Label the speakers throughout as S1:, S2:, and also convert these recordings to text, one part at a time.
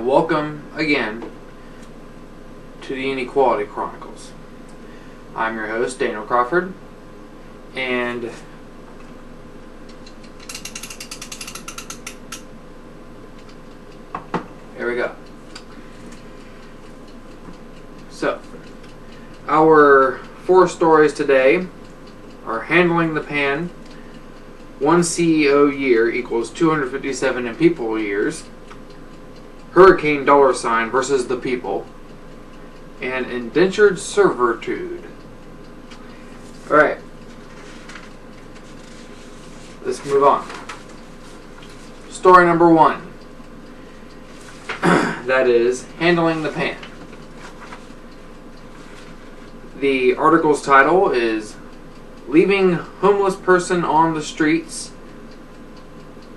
S1: and welcome again to the Inequality Chronicles. I'm your host, Daniel Crawford, and here we go. So, our four stories today are handling the pan, one CEO year equals 257 in people years, hurricane dollar sign versus the people, and indentured servitude. Alright, let's move on. Story number one. That is handling the pan. The article's title is Leaving Homeless Person on the Streets,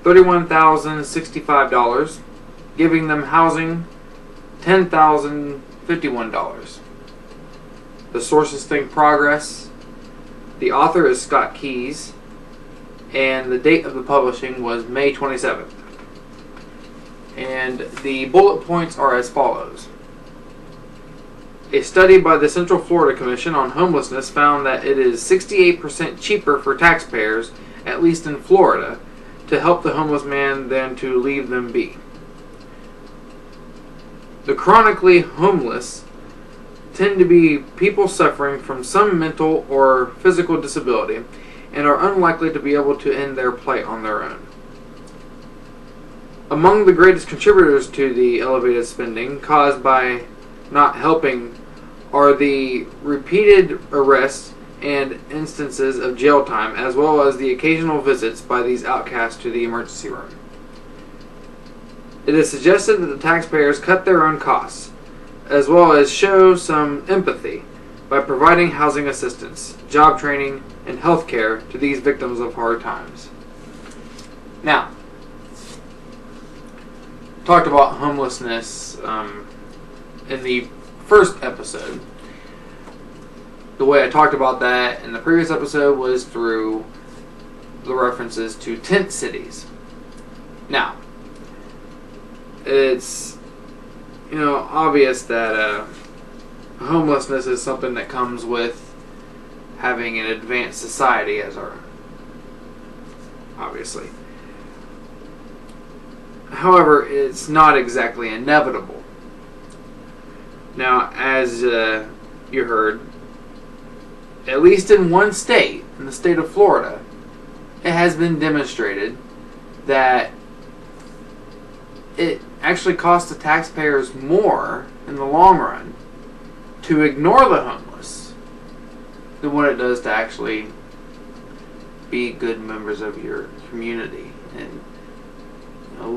S1: $31,065, Giving Them Housing, $10,051. The sources think progress. The author is Scott Keyes, and the date of the publishing was May 27th. And the bullet points are as follows. A study by the Central Florida Commission on Homelessness found that it is 68% cheaper for taxpayers, at least in Florida, to help the homeless man than to leave them be. The chronically homeless tend to be people suffering from some mental or physical disability and are unlikely to be able to end their plight on their own. Among the greatest contributors to the elevated spending caused by not helping are the repeated arrests and instances of jail time, as well as the occasional visits by these outcasts to the emergency room. It is suggested that the taxpayers cut their own costs, as well as show some empathy by providing housing assistance, job training, and health care to these victims of hard times. Now, talked about homelessness in the first episode. The way I talked about that in the previous episode was through the references to tent cities. Now, it's obvious that homelessness is something that comes with having an advanced society as our obviously. However, it's not exactly inevitable. Now, as you heard, at least in one state, in the state of Florida, it has been demonstrated that it actually costs the taxpayers more in the long run to ignore the homeless than what it does to actually be good members of your community and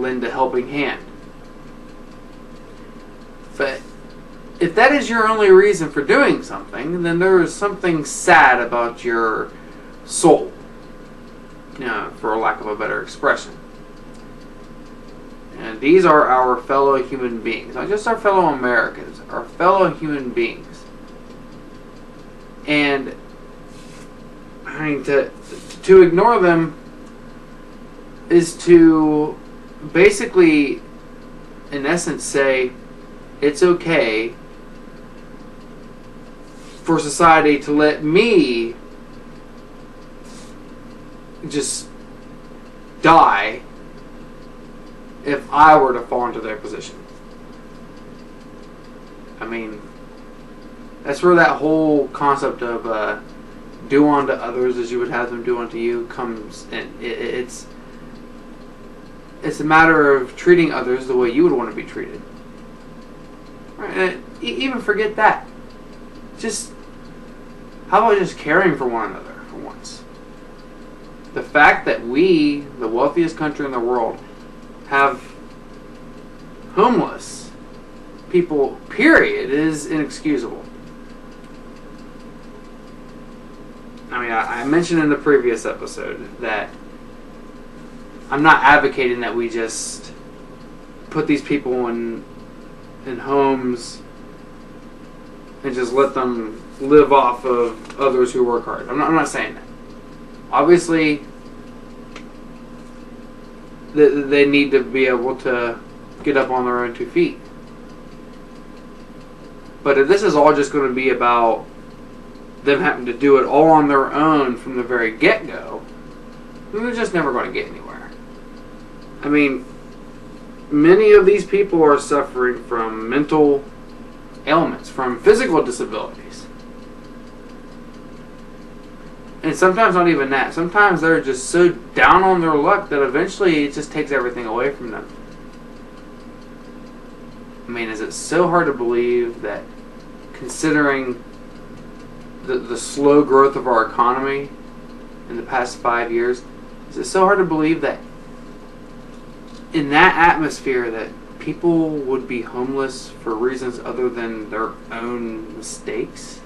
S1: lend a helping hand. But if that is your only reason for doing something, then there is something sad about your soul, for lack of a better expression. And these are our fellow human beings, not just our fellow Americans, our fellow human beings. And to ignore them is to basically, in essence, say it's okay for society to let me just die if I were to fall into their position. I mean, that's where that whole concept of do unto others as you would have them do unto you comes in. It's a matter of treating others the way you would want to be treated. Right? Even forget that. How about just caring for one another for once? The fact that we, the wealthiest country in the world, have homeless people, period, is inexcusable. I mean, I mentioned in the previous episode that I'm not advocating that we just put these people in homes and just let them live off of others who work hard. I'm not saying that. Obviously, they need to be able to get up on their own 2 feet. But if this is all just going to be about them having to do it all on their own from the very get-go, then they're just never going to get anywhere. I mean, many of these people are suffering from mental ailments, from physical disabilities. And sometimes not even that. Sometimes they're just so down on their luck that eventually it just takes everything away from them. I mean, is it so hard to believe that, considering the slow growth of our economy in the past 5 years, is it so hard to believe that in that atmosphere that people would be homeless for reasons other than their own mistakes?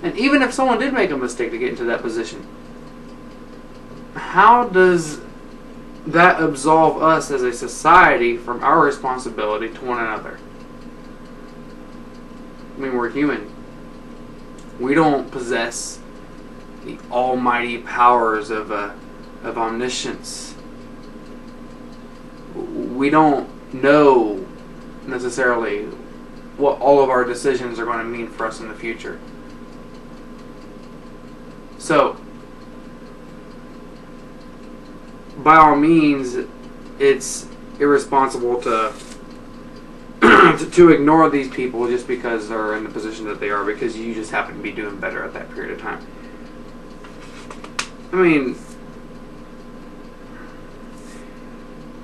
S1: And even if someone did make a mistake to get into that position, how does that absolve us as a society from our responsibility to one another? I mean, we're human. We don't possess the almighty powers of omniscience. We don't know necessarily what all of our decisions are going to mean for us in the future. So, by all means, it's irresponsible to to ignore these people just because they're in the position that they are, because you just happen to be doing better at that period of time. I mean,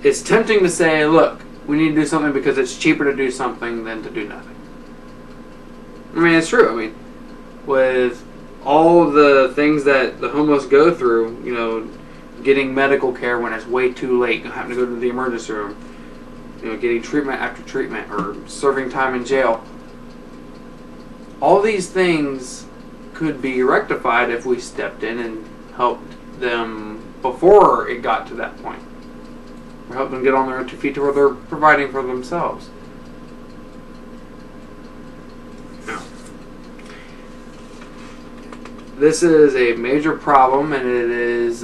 S1: it's tempting to say, look, we need to do something because it's cheaper to do something than to do nothing. I mean, it's true. I mean, with all the things that the homeless go through, you know, getting medical care when it's way too late, having to go to the emergency room, you know, getting treatment after treatment, or serving time in jail. All these things could be rectified if we stepped in and helped them before it got to that point. Or helped them get on their own 2 feet to where they're providing for themselves. Now, this is a major problem, and it is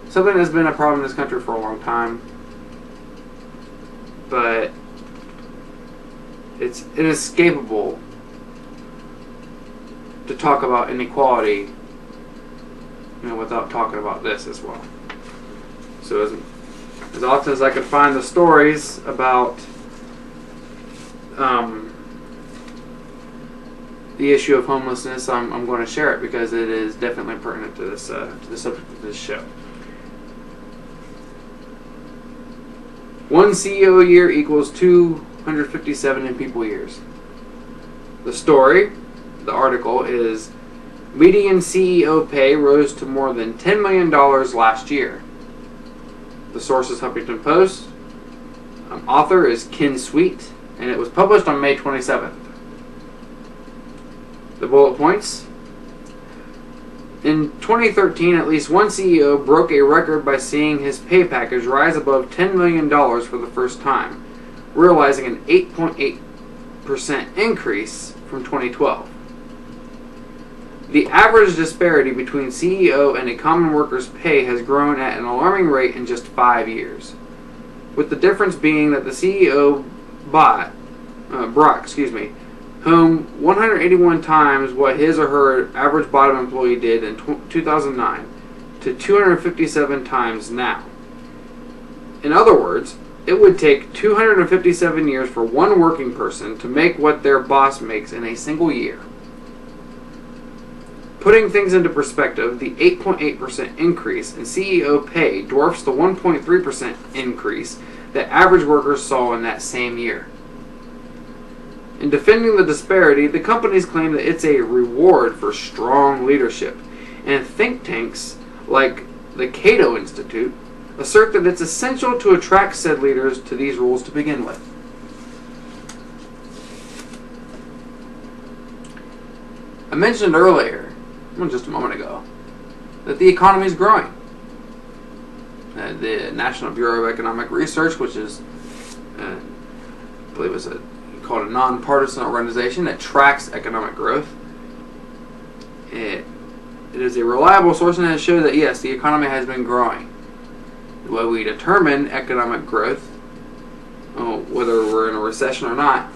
S1: something that's been a problem in this country for a long time. But it's inescapable to talk about inequality, you know, without talking about this as well. So as often as I could find the stories about the issue of homelessness, I'm going to share it because it is definitely pertinent to this to the subject of this show. One CEO year equals 257 people years. The story, the article, is median CEO pay rose to more than $10 million last year. The source is Huffington Post. Author is Ken Sweet, and it was published on May 27th. The bullet points. In 2013, at least one CEO broke a record by seeing his pay package rise above $10 million for the first time, realizing an 8.8% increase from 2012. The average disparity between CEO and a common worker's pay has grown at an alarming rate in just 5 years, with the difference being that the CEO brought home 181 times what his or her average bottom employee did in 2009 to 257 times now. In other words, it would take 257 years for one working person to make what their boss makes in a single year. Putting things into perspective, the 8.8% increase in CEO pay dwarfs the 1.3% increase that average workers saw in that same year. In defending the disparity, the companies claim that it's a reward for strong leadership, and think tanks like the Cato Institute assert that it's essential to attract said leaders to these roles to begin with. I mentioned earlier, just a moment ago, that the economy is growing. The National Bureau of Economic Research, which is, I believe it's called a nonpartisan organization that tracks economic growth. It is a reliable source, and it shows that yes, the economy has been growing. The way we determine economic growth, whether we're in a recession or not,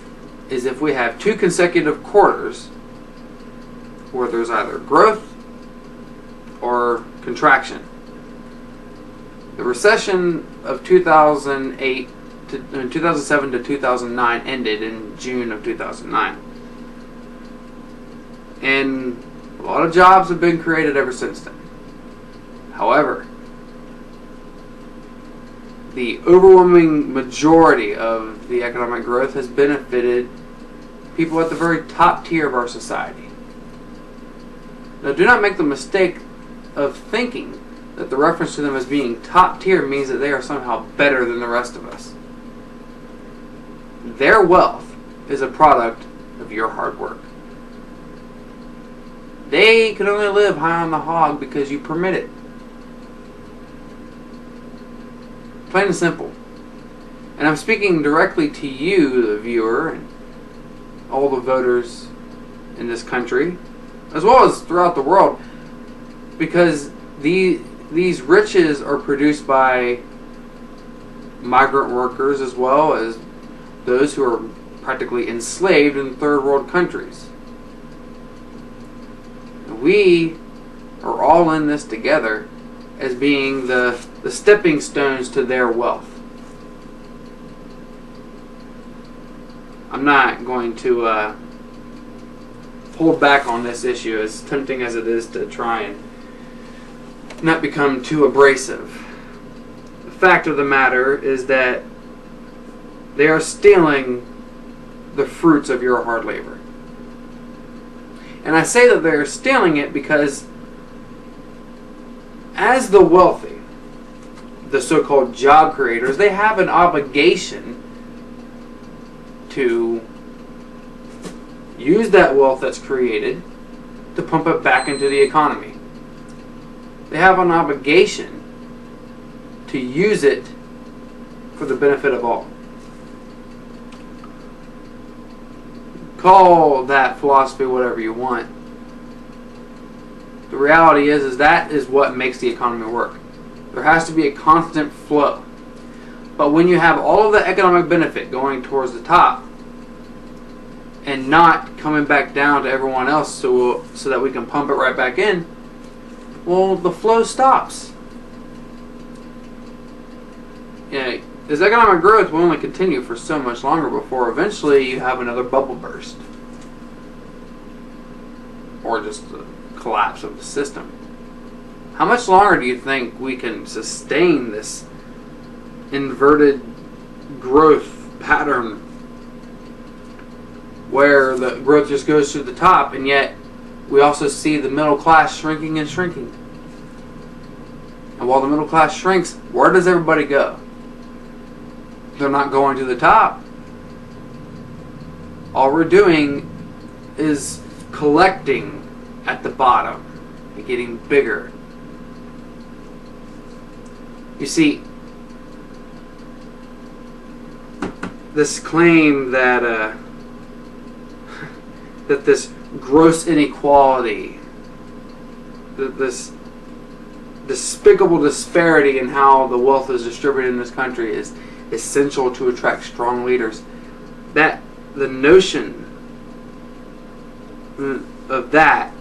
S1: is if we have 2 consecutive quarters where there's either growth or contraction. The recession of 2007 to 2009 ended in June of 2009. And a lot of jobs have been created ever since then. However, the overwhelming majority of the economic growth has benefited people at the very top tier of our society. Now, do not make the mistake of thinking that the reference to them as being top tier means that they are somehow better than the rest of us. Their wealth is a product of your hard work. They can only live high on the hog because you permit it. Plain and simple. And I'm speaking directly to you, the viewer, and all the voters in this country, as well as throughout the world, because these riches are produced by migrant workers as well as those who are practically enslaved in third world countries. We are all in this together as being the stepping stones to their wealth. I'm not going to hold back on this issue, as tempting as it is to try and not become too abrasive. The fact of the matter is that they are stealing the fruits of your hard labor. And I say that they're stealing it because as the wealthy, the so-called job creators, they have an obligation to use that wealth that's created to pump it back into the economy. They have an obligation to use it for the benefit of all. Call that philosophy whatever you want. The reality is that is what makes the economy work. There has to be a constant flow. But when you have all of the economic benefit going towards the top and not coming back down to everyone else so that we can pump it right back in, well, the flow stops. Yeah, this economic growth will only continue for so much longer before eventually you have another bubble burst. Or just the collapse of the system. How much longer do you think we can sustain this inverted growth pattern where the growth just goes to the top, and yet we also see the middle class shrinking and shrinking? And while the middle class shrinks, where does everybody go? They're not going to the top. All we're doing is collecting at the bottom and getting bigger. You see, this claim that that this gross inequality, that this despicable disparity in how the wealth is distributed in this country is essential to attract strong leaders, that the notion of that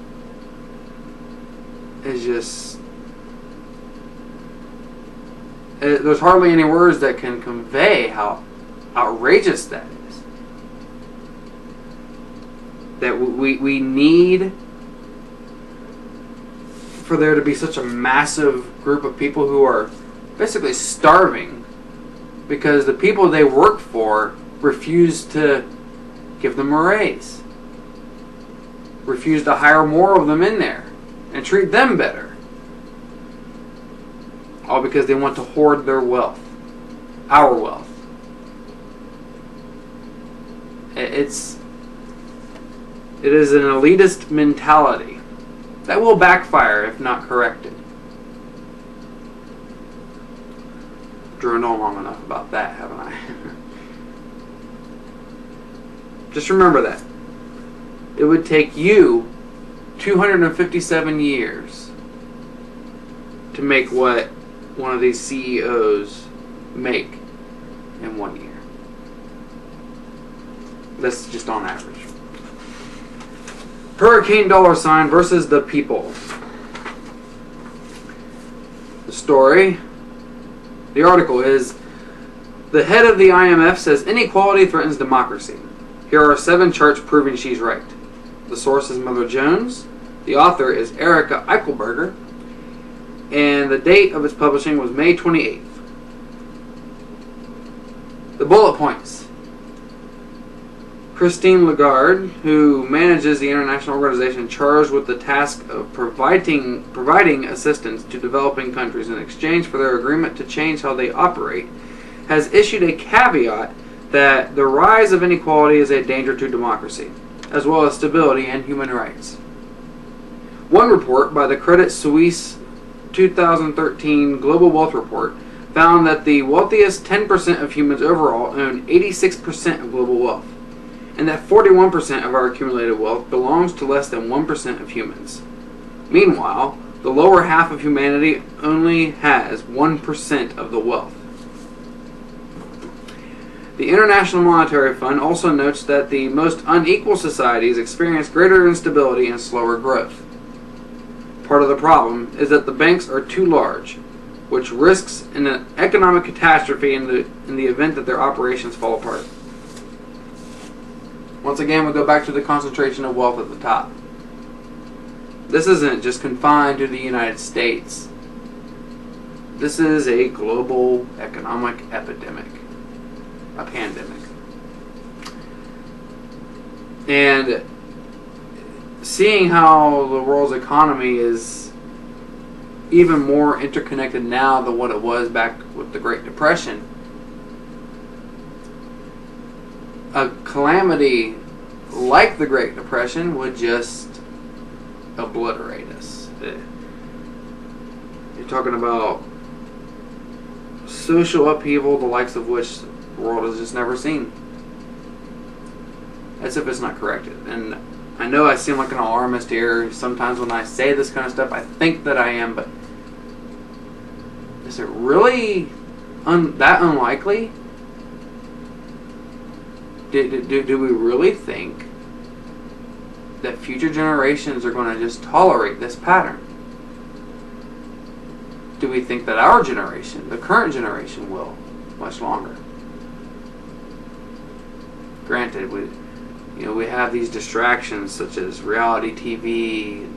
S1: is just, there's hardly any words that can convey how outrageous that is. That we need for there to be such a massive group of people who are basically starving because the people they work for refuse to give them a raise, refuse to hire more of them in there and treat them better, all because they want to hoard their wealth, our wealth. It is an elitist mentality that will backfire if not corrected. Droned on long enough about that, haven't I? Just remember that. It would take you 257 years to make what one of these CEOs make in 1 year. That's just on average. Hurricane $sign versus the people. The article is, the head of the IMF says inequality threatens democracy. Here are 7 charts proving she's right. The source is Mother Jones. The author is Erica Eichelberger. And the date of its publishing was May 28th. The bullet points. Christine Lagarde, who manages the international organization charged with the task of providing assistance to developing countries in exchange for their agreement to change how they operate, has issued a caveat that the rise of inequality is a danger to democracy, as well as stability and human rights. One report by the Credit Suisse 2013 Global Wealth Report found that the wealthiest 10% of humans overall own 86% of global wealth, and that 41% of our accumulated wealth belongs to less than 1% of humans. Meanwhile, the lower half of humanity only has 1% of the wealth. The International Monetary Fund also notes that the most unequal societies experience greater instability and slower growth. Part of the problem is that the banks are too large, which risks an economic catastrophe in the event that their operations fall apart. Once again, we go back to the concentration of wealth at the top. This isn't just confined to the United States. This is a global economic epidemic, a pandemic. And seeing how the world's economy is even more interconnected now than what it was back with the Great Depression, a calamity like the Great Depression would just obliterate us. You're talking about social upheaval, the likes of which the world has just never seen. As if it's not corrected. And I know I seem like an alarmist here. Sometimes when I say this kind of stuff, I think that I am, but is it really that unlikely? Do we really think that future generations are going to just tolerate this pattern? Do we think that our generation, the current generation, will much longer? Granted, we have these distractions such as reality TV,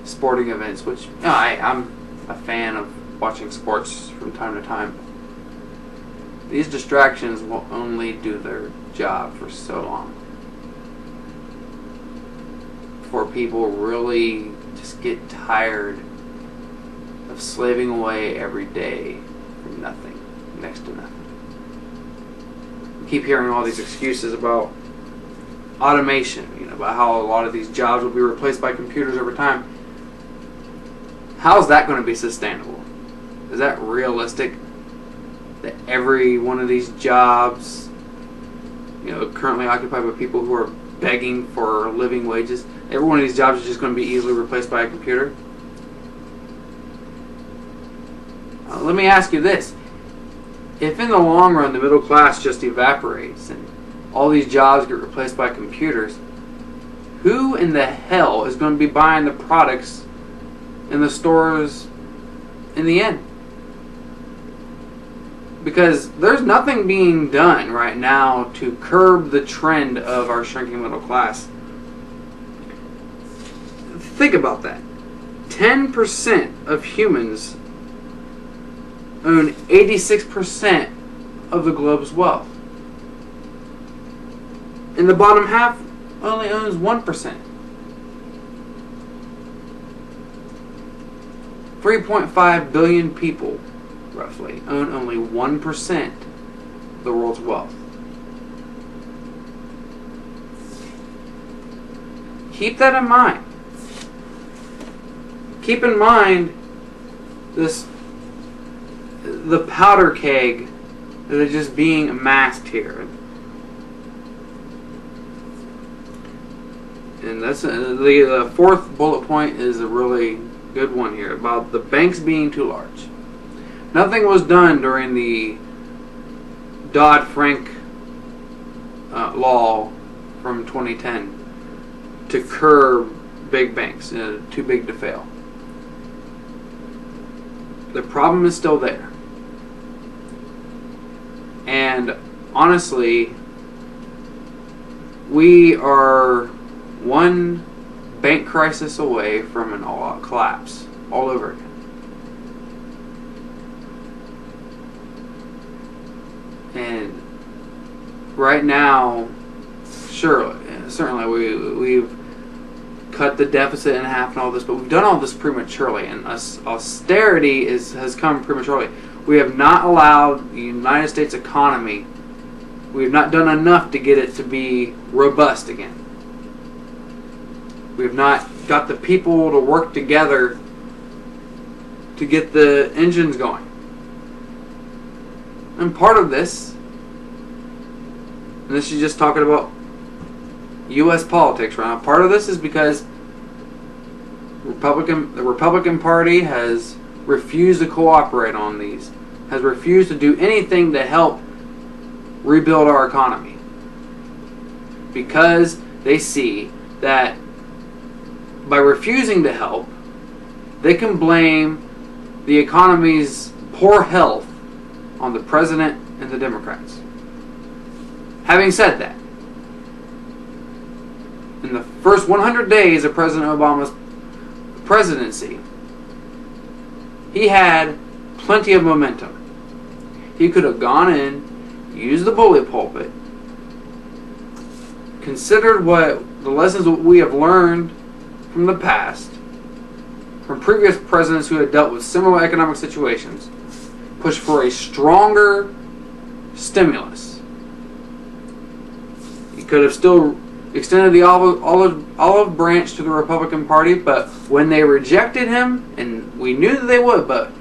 S1: sporting events, which I'm a fan of watching sports from time to time. These distractions will only do their job for so long before people really just get tired of slaving away every day for nothing, next to nothing. We keep hearing all these excuses about automation, about how a lot of these jobs will be replaced by computers over time. How is that going to be sustainable? Is that realistic? That every one of these jobs, currently occupied by people who are begging for living wages, every one of these jobs is just going to be easily replaced by a computer? Let me ask you this. If in the long run the middle class just evaporates and all these jobs get replaced by computers, who in the hell is going to be buying the products in the stores in the end? Because there's nothing being done right now to curb the trend of our shrinking middle class. Think about that. 10% of humans own 86% of the globe's wealth. And the bottom half only owns 1%. 3.5 billion people, roughly, own only 1% of the world's wealth. Keep that in mind. Keep in mind the powder keg that is just being amassed here. And that's the fourth bullet point is a really good one here about the banks being too large. Nothing was done during the Dodd-Frank law from 2010 to curb big banks, too big to fail. The problem is still there. And honestly, we are one bank crisis away from an all-out collapse all over again. And right now, certainly we've cut the deficit in half and all this, but we've done all this prematurely, and austerity has come prematurely. We have not allowed the United States economy, we have not done enough to get it to be robust again. We have not got the people to work together to get the engines going. And part of this, and this is just talking about U.S. politics right now, part of this is because the Republican Party has refused to cooperate on these, has refused to do anything to help rebuild our economy, because they see that by refusing to help, they can blame the economy's poor health on the president and the Democrats. Having said that, in the first 100 days of President Obama's presidency, he had plenty of momentum. He could have gone in, used the bully pulpit, considered what the lessons that we have learned from the past, from previous presidents who had dealt with similar economic situations, push for a stronger stimulus. He could have still extended the olive branch to the Republican Party, but when they rejected him, and we knew that they would, but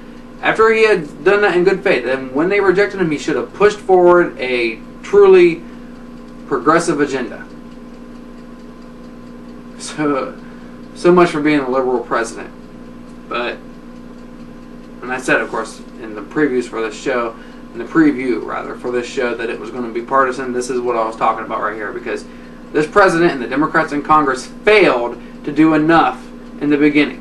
S1: after he had done that in good faith, and when they rejected him, he should have pushed forward a truly progressive agenda. So much for being a liberal president. But, and I said, of course, in the previews for this show, in the preview, rather, for this show, that it was going to be partisan. This is what I was talking about right here, because this president and the Democrats in Congress failed to do enough in the beginning.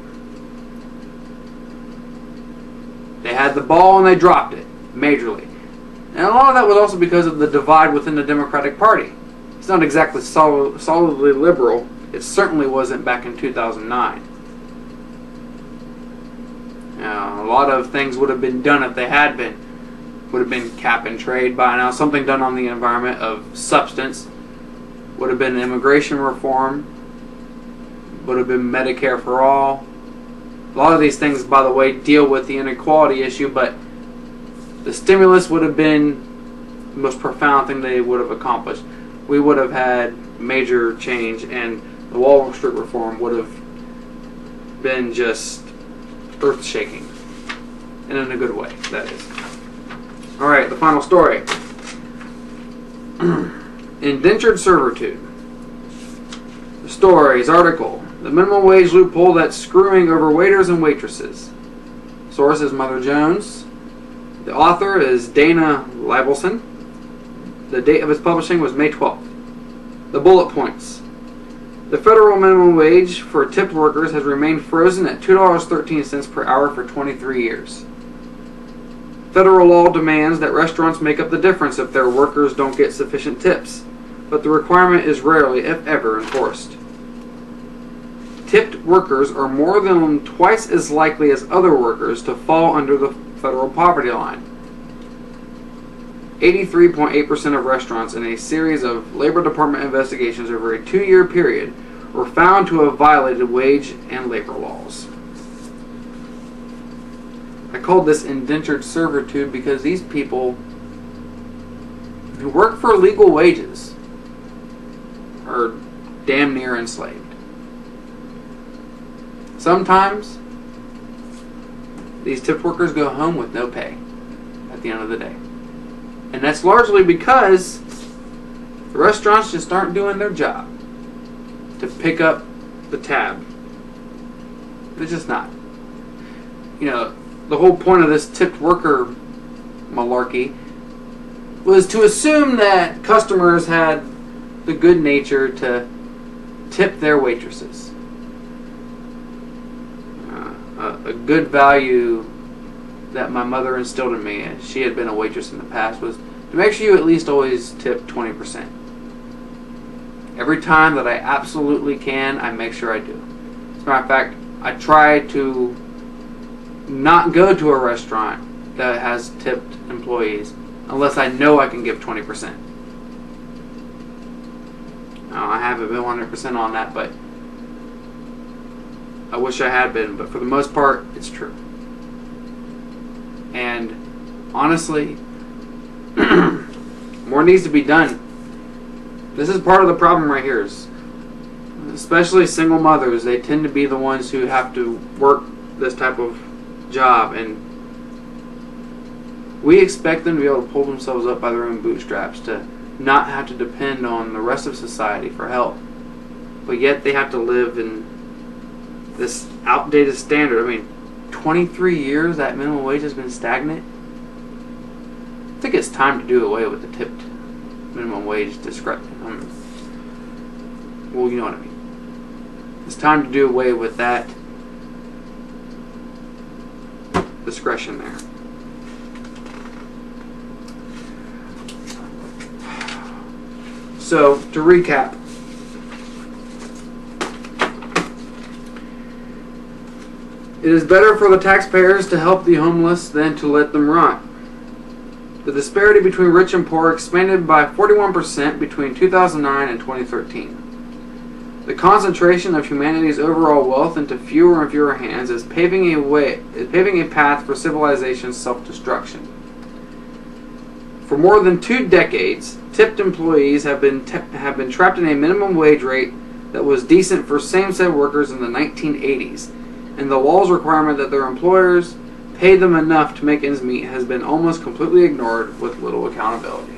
S1: They had the ball and they dropped it, majorly. And a lot of that was also because of the divide within the Democratic Party. It's not exactly solidly liberal. It certainly wasn't back in 2009. A lot of things would have been done if they had been. Would have been cap and trade by now. Something done on the environment of substance. Would have been immigration reform. Would have been Medicare for all. A lot of these things, by the way, deal with the inequality issue, but the stimulus would have been the most profound thing they would have accomplished. We would have had major change, and the Wall Street reform would have been just earth-shaking. And in a good way, that is. Alright, the final story. Indentured servitude. The story's article. The minimum wage loophole that's screwing over waiters and waitresses. Source is Mother Jones. The author is Dana Libelson. The date of its publishing was May 12th. The bullet points. The federal minimum wage for tipped workers has remained frozen at $2.13 per hour for 23 years. Federal law demands that restaurants make up the difference if their workers don't get sufficient tips, but the requirement is rarely, if ever, enforced. Tipped workers are more than twice as likely as other workers to fall under the federal poverty line. 83.8% of restaurants in a series of Labor Department investigations over a 2-year period were found to have violated wage and labor laws. I called this indentured servitude because these people who work for legal wages are damn near enslaved. Sometimes these tipped workers go home with no pay at the end of the day. And that's largely because the restaurants just aren't doing their job to pick up the tab. They're just not. You know, the whole point of this tipped worker malarkey was to assume that customers had the good nature to tip their waitresses. A good value that my mother instilled in me, as she had been a waitress in the past, was to make sure you at least always tip 20%. Every time that I absolutely can, I make sure I do. As a matter of fact, I try to not go to a restaurant that has tipped employees unless I know I can give 20%. Now, I haven't been 100% on that, but I wish I had been. But for the most part, it's true. And honestly, more needs to be done. This is part of the problem right here. Especially single mothers, they tend to be the ones who have to work this type of job, and we expect them to be able to pull themselves up by their own bootstraps, to not have to depend on the rest of society for help. But yet they have to live in this outdated standard. I mean, 23 years that minimum wage has been stagnant. I think it's time to do away with the tipped minimum wage discrepancy. Well, you know what I mean. It's time to do away with that discretion there. So, to recap, it is better for the taxpayers to help the homeless than to let them rot. The disparity between rich and poor expanded by 41% between 2009 and 2013. The concentration of humanity's overall wealth into fewer and fewer hands is paving a path for civilization's self-destruction. For more than 2 decades, tipped employees have been trapped in a minimum wage rate that was decent for same-sex workers in the 1980s, and the law's requirement that their employers pay them enough to make ends meet has been almost completely ignored with little accountability.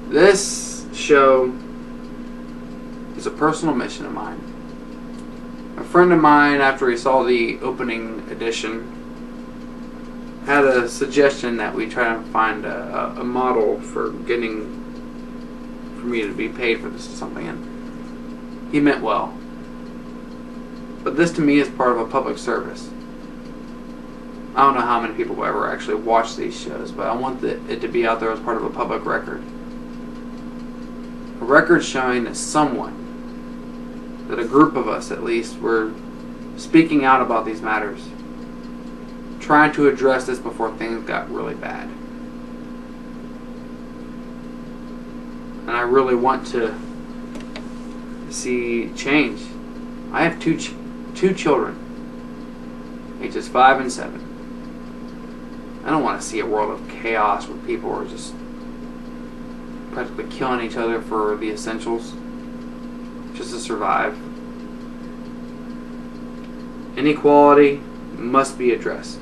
S1: This show is a personal mission of mine. A friend of mine, after he saw the opening edition, had a suggestion that we try to find a model for me to be paid for this or something, and he meant well. But this to me is part of a public service. I don't know how many people will ever actually watch these shows, but I want it to be out there as part of a public record. A record showing that that a group of us at least, were speaking out about these matters, trying to address this before things got really bad. And I really want to see change. I have two children, ages 5 and 7. I don't want to see a world of chaos where people are just practically killing each other for the essentials just to survive. Inequality must be addressed.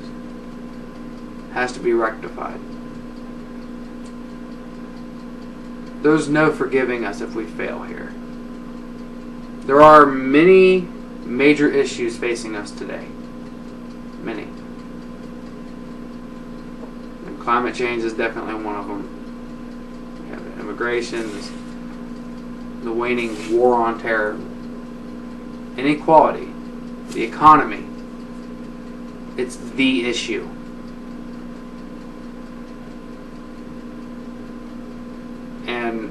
S1: Has to be rectified. There's no forgiving us if we fail here. There are many major issues facing us today. Many. And climate change is definitely one of them. We have immigration, the waning war on terror, inequality, the economy. It's the issue. And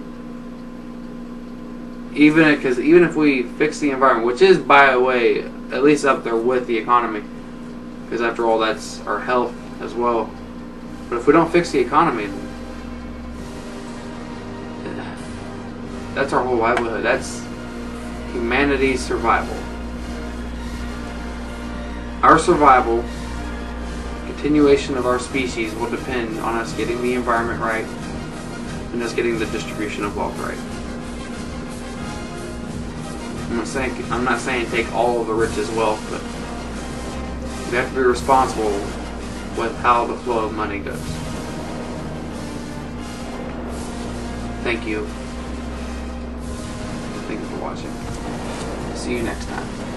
S1: even if we fix the environment, which is, by the way, at least up there with the economy, because after all, that's our health as well. But if we don't fix the economy, that's our whole livelihood. That's humanity's survival. Our survival, continuation of our species, will depend on us getting the environment right and us getting the distribution of wealth right. I'm not saying take all of the rich's wealth, but we have to be responsible with how the flow of money goes. Thank you. Thank you for watching. See you next time.